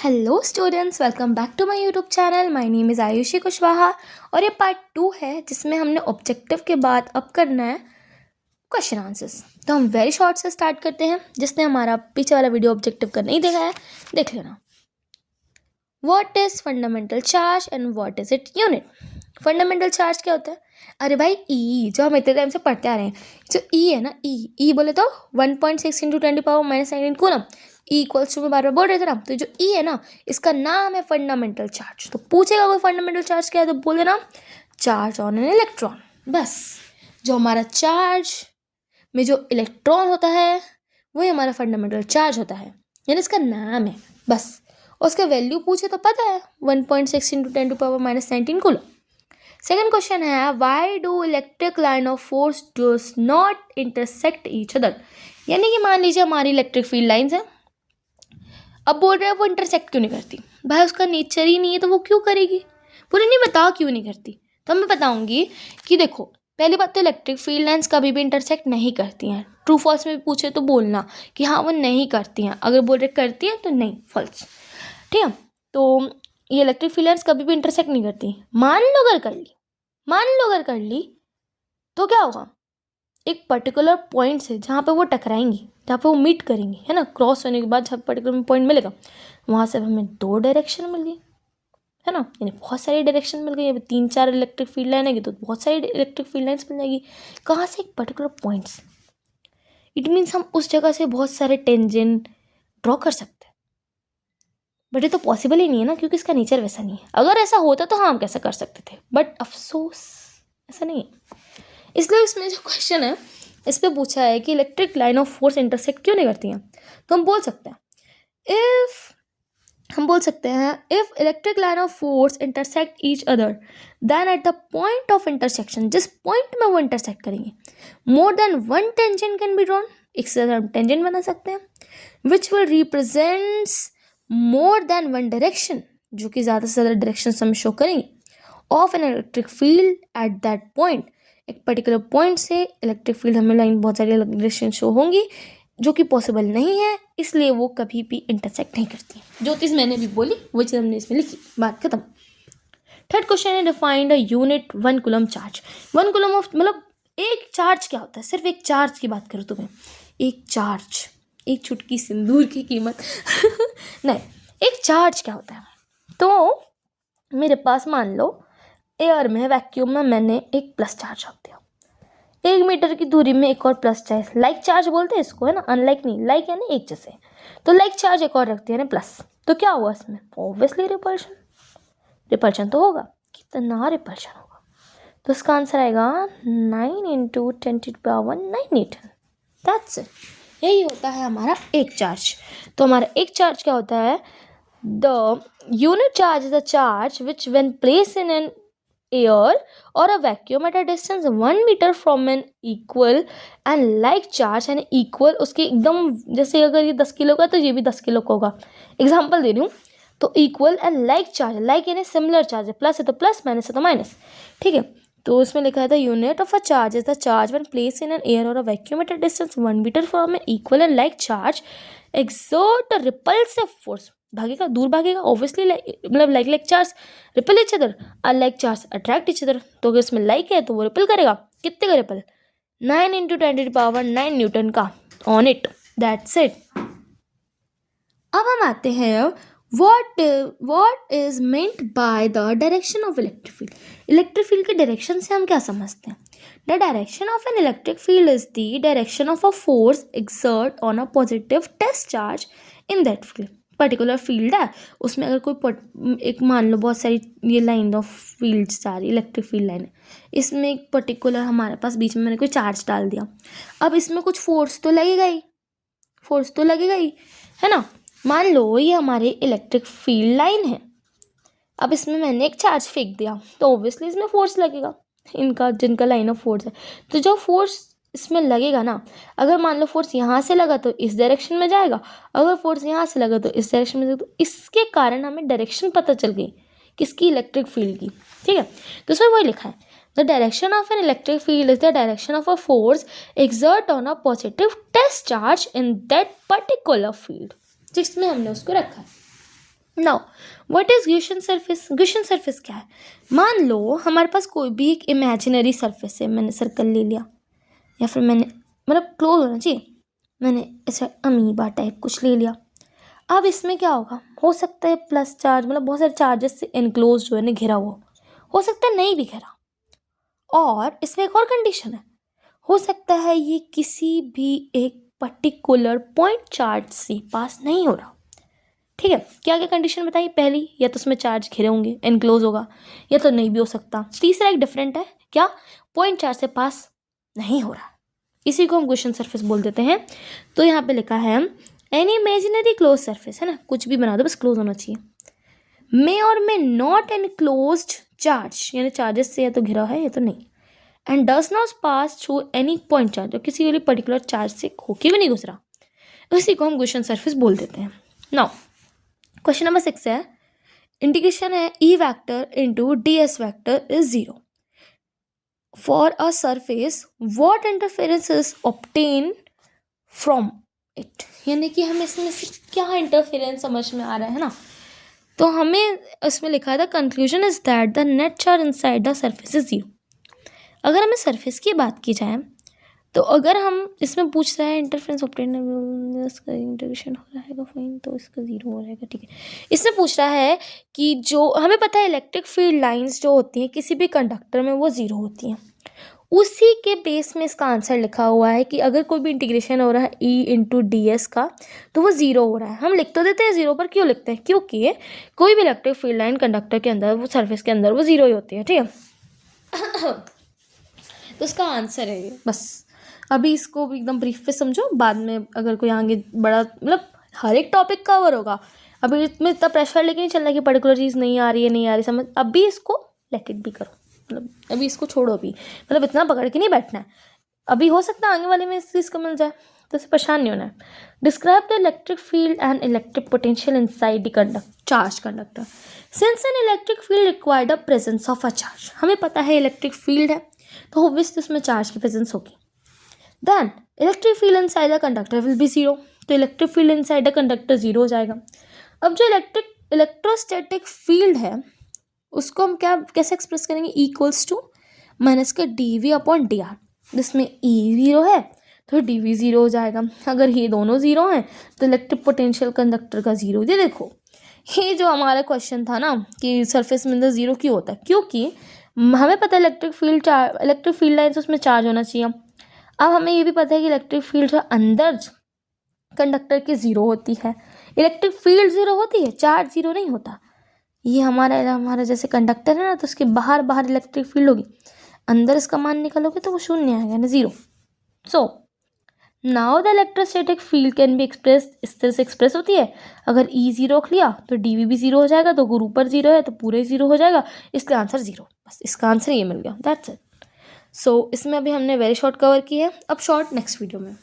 Hello students, welcome back to my YouTube channel. My name is Aayushi Kushwaha और ये part 2 है जिसमें हमने ऑब्जेक्टिव के बाद अब करना है क्वेश्चन आंसर्स। तो हम वेरी शॉर्ट से स्टार्ट करते हैं। जिसने हमारा पीछे वाला वीडियो ऑब्जेक्टिव का नहीं देखा है देख लेना। What is fundamental charge and what is it unit. Fundamental charge क्या होता है? अरे भाई ई, जो हम इतने टाइम से पढ़ते आ रहे हैं, जो ई है ना, ई बोले तो 1.6 × 10⁻⁻19 कूलम। ई इक्वल्स टू में बार बार बोल रहे थे ना, तो जो ई है ना इसका नाम है फंडामेंटल चार्ज। तो पूछेगा कोई फंडामेंटल चार्ज क्या है तो बोल देना चार्ज ऑन एन इलेक्ट्रॉन। बस, जो हमारा चार्ज में जो इलेक्ट्रॉन होता है वही हमारा फंडामेंटल चार्ज होता है, यानी इसका नाम है बस। उसका वैल्यू पूछे तो पता है 1.6 × 10⁻⁻19 कूलम। सेकेंड क्वेश्चन है why do electric line of force does not intersect each other. यानी कि मान लीजिए हमारी इलेक्ट्रिक फील्ड लाइन्स हैं, अब बोल रहे हैं वो इंटरसेक्ट क्यों नहीं करती। भाई उसका नेचर ही नहीं है तो वो क्यों करेगी। पूरी नहीं बताओ क्यों नहीं करती, तो मैं बताऊंगी कि देखो, पहली बात तो इलेक्ट्रिक फील्ड लाइन्स कभी भी इंटरसेक्ट नहीं करती हैं। ट्रू फॉल्स में भी पूछे तो बोलना कि हाँ वो नहीं करती हैं। अगर बोल रहे करती हैं तो नहीं, फॉल्स। ठीक है, तो ये इलेक्ट्रिक फील्ड लाइन्स कभी भी इंटरसेक्ट नहीं करती। मान लो अगर कर ली तो क्या होगा, एक पर्टिकुलर पॉइंट से जहाँ पे वो टकराएंगी, जहाँ पे वो मीट करेंगी, है ना, क्रॉस होने के बाद जहाँ पर्टिकुलर पॉइंट मिलेगा वहाँ से हमें 2 डायरेक्शन मिल गई, है ना, यानी बहुत सारी डायरेक्शन मिल गई। अभी 3-4 इलेक्ट्रिक फील्ड लाइन है तो बहुत सारी इलेक्ट्रिक फील्ड लाइन्स मिल जाएगी। कहाँ से? एक पर्टिकुलर पॉइंट से। इट मीन्स हम उस जगह से बहुत सारे टेंजेंट ड्रॉ कर सकते हैं, बट ये तो पॉसिबल ही नहीं है ना, क्योंकि इसका नेचर वैसा नहीं है। अगर ऐसा होता तो हाँ हम कैसे कर सकते थे, बट अफसोस ऐसा नहीं है। इसलिए इसमें जो क्वेश्चन है इस पर पूछा है कि electric line of force intersect क्यों नहीं करती हैं। तो हम बोल सकते हैं if electric line of force intersect each other than at the point of intersection, जिस पॉइंट में वो इंटरसेक्ट करेंगे, more than one tangent can be drawn, एक से ज़्यादा हम टेंजेंट बना सकते हैं, which will represents more than one direction, जो कि ज़्यादा से ज़्यादा डायरेक्शन हमें शो करेंगे, of an electric field at that point. एक पर्टिकुलर पॉइंट से इलेक्ट्रिक फील्ड हमें लाइन बहुत सारी डायरेक्शन शो होंगी, जो कि पॉसिबल नहीं है, इसलिए वो कभी भी इंटरसेक्ट नहीं करती है। जो चीज़ मैंने भी बोली वो चीज़ हमने इसमें लिखी, बात खत्म। थर्ड क्वेश्चन है defined a unit 1 coulomb charge. 1 coulomb of मतलब एक चार्ज क्या होता है। सिर्फ एक चार्ज की बात करूँ तो मैं, एक चार्ज, एक चुटकी सिंदूर की कीमत नहीं, एक चार्ज क्या होता है। तो मेरे पास मान लो एयर में, वैक्यूम में मैंने एक प्लस चार्ज रख दिया, 1 मीटर की दूरी में एक और प्लस चार्ज, लाइक चार्ज बोलते हैं इसको, है ना, अनलाइक नहीं, लाइक यानी एक जैसे, तो लाइक चार्ज एक और रख दिया ना प्लस, तो क्या हुआ इसमें? ऑब्वियसली रिपल्शन तो होगा। कितना रिपल्शन होगा? तो इसका आंसर आएगा 9 × 10⁻⁹ न्यूटन। That's it. यही होता है हमारा एक चार्ज। तो हमारा एक चार्ज क्या होता है? The unit charge is a charge which when place in N air or a vacuum at a distance 1 meter from an equal and like charge, and equal उसके एकदम, जैसे अगर ये 10 किलो का तो ये भी 10 किलो का होगा, एग्जाम्पल दे रही हूँ। तो equal and like charge, like यानी सिमिलर चार्ज है, प्लस है तो प्लस, माइनस है तो माइनस, ठीक है। तो उसमें लिखा है the unit of a charge is the charge when place in an air or a vacuum at a distance 1 metre from an equal and like charge exert a repulsive force, भागेगा, दूर भागेगा, obviously मतलब like charge repel each other, unlike charge attract each other. तो अगर इसमें like है तो वो रिपल करेगा, कितने का रिपल? 9 × 10⁻⁹ न्यूटन का ऑन इट। That's it. अब हम आते हैं what is meant by the direction of electric field। Electric field के डायरेक्शन से हम क्या समझते हैं? The direction of an electric field is the direction of a force exert on a positive test charge in that field। Particular field है, उसमें अगर कोई एक मान लो बहुत सारी ये लाइन ऑफ फील्ड सारी इलेक्ट्रिक फील्ड लाइन है, इसमें एक पर्टिकुलर हमारे पास बीच में मैंने कोई चार्ज डाल दिया, अब इसमें कुछ फोर्स तो लगेगा ही, है ना। मान लो ये हमारे इलेक्ट्रिक फील्ड लाइन है, अब इसमें मैंने एक चार्ज फेंक दिया तो ऑब्वियसली इसमें फोर्स लगेगा, इनका जिनका लाइन ऑफ फोर्स है। तो जो फोर्स इसमें लगेगा ना, अगर मान लो फोर्स यहाँ से लगा तो इस डायरेक्शन में जाएगा, अगर फोर्स यहाँ से लगा तो इस डायरेक्शन में जाएगा, तो इसके कारण हमें डायरेक्शन पता चल गई किसकी? इलेक्ट्रिक फील्ड की, ठीक है। तो इसमें वही लिखा है the direction of an electric field is the direction of a force exert on a positive test charge in that particular field, जिसमें हमने उसको रखा है। Now what is Gaussian surface? Gaussian surface क्या है? मान लो हमारे पास कोई भी एक इमेजिनरी सरफेस है, मैंने सर्कल ले लिया, या फिर मैंने मतलब क्लोज होना चाहिए, मैंने ऐसा अमीबा टाइप कुछ ले लिया। अब इसमें क्या होगा, हो सकता है प्लस चार्ज, मतलब बहुत सारे चार्जेस से इनक्लोज जो है ना घिरा हुआ, हो सकता है नहीं भी घिरा। और इसमें एक और कंडीशन है, हो सकता है ये किसी भी एक पर्टिकुलर पॉइंट चार्ज से पास नहीं हो रहा। ठीक है, क्या क्या कंडीशन बताई? पहली, या तो उसमें चार्ज घिरे होंगे, एनक्लोज होगा, या तो नहीं भी हो सकता। तीसरा एक डिफरेंट है, क्या? पॉइंट चार्ज से पास नहीं हो रहा, इसी को हम क्वेश्चन सरफेस बोल देते हैं। तो यहाँ पे लिखा है एनी इमेजिनरी क्लोज सरफेस, है ना, कुछ भी बना दो बस क्लोज होना चाहिए। मे और मे नॉट एनक्लोज्ड चार्ज, यानी चार्जेस से या तो घिरा है या तो नहीं, and does not pass through any point charge, और किसी भी पर्टिकुलर चार्ज से होके भी नहीं गुजरा, उसी को हम क्वेश्चन सरफेस बोल देते हैं। नाउ क्वेश्चन नंबर 6 है, इंटीग्रेशन है E vector into D S vector is 0 for a surface what interference is obtain from it, यानी कि हमें इसमें से क्या इंटरफेरेंस समझ में आ रहा है ना। तो हमें इसमें लिखा है the conclusion is that the net charge inside the surface is 0। अगर हमें सरफेस की बात की जाए, तो अगर हम इसमें पूछ रहा है इंटरफेरेंस ऑब्टेन, इसका इंटीग्रेशन हो रहेगा फाइन, तो इसका 0 हो जाएगा। ठीक है, इसमें पूछ रहा है कि जो हमें पता है इलेक्ट्रिक फील्ड लाइंस जो होती हैं किसी भी कंडक्टर में वो 0 होती हैं, उसी के बेस में इसका आंसर लिखा हुआ है कि अगर कोई भी इंटीग्रेशन हो रहा है ई इंटू डी एस का, तो वो 0 हो रहा है। हम लिख तो देते हैं 0, पर क्यों लिखते हैं? क्योंकि कोई भी इलेक्ट्रिक फील्ड लाइन कंडक्टर के अंदर, वो सरफेस के अंदर वो 0 ही होती है। ठीक है, तो इसका आंसर है ये। बस अभी इसको भी एकदम ब्रीफ पे समझो, बाद में अगर कोई आगे बड़ा, मतलब हर एक टॉपिक कवर होगा, अभी इसमें इतना प्रेशर लेके नहीं चलना कि पर्टिकुलर चीज़ नहीं आ रही समझ, अभी इसको लेट इट भी करो, मतलब अभी इसको छोड़ो, अभी मतलब इतना पकड़ के नहीं बैठना है। अभी हो सकता है आगे वाले में इस चीज़ को मिल जाए, तो इससे परेशान नहीं होना है। Describe the electric field and electric potential inside the charge conductor since N electric field required the presence of a charge. हमें पता है इलेक्ट्रिक फील्ड है, तो ऑब्वियसली उसमें चार्ज की प्रेजेंस होगी। Then electric field inside the conductor will be 0, तो electric field inside the conductor 0 हो जाएगा। अब जो इलेक्ट्रोस्टैटिक फील्ड है उसको हम क्या कैसे एक्सप्रेस करेंगे? Equals to minus K D V upon D R, जिसमें ई 0 है तो डी वी 0 हो जाएगा। अगर ये दोनों 0 हैं तो इलेक्ट्रिक पोटेंशियल कंडक्टर का 0। ये देखो, ये जो हमारा क्वेश्चन था ना कि सरफेस में अंदर 0 क्यों होता है, क्योंकि हमें पता है इलेक्ट्रिक फील्ड लाइन्स उसमें चार्ज होना चाहिए। अब हमें ये भी पता है कि इलेक्ट्रिक फील्ड जो अंदर कंडक्टर के 0 होती है, इलेक्ट्रिक फील्ड 0 होती है, चार्ज 0 नहीं होता। ये हमारा जैसे कंडक्टर है ना, तो उसके बाहर इलेक्ट्रिक फील्ड होगी, अंदर इसका मान निकालोगे तो वो शून्य आएगा ना, 0। So now the electrostatic field can be express, इस तरह से एक्सप्रेस होती है। अगर ई 0 रख लिया तो डी वी भी 0 हो जाएगा, तो गुरु ऊपर 0 है तो पूरे 0 हो जाएगा, इसका आंसर 0। बस इसका आंसर ये मिल गया, दैट्स इट। सो इसमें अभी हमने वेरी शॉर्ट कवर की है, अब शॉर्ट नेक्स्ट वीडियो में।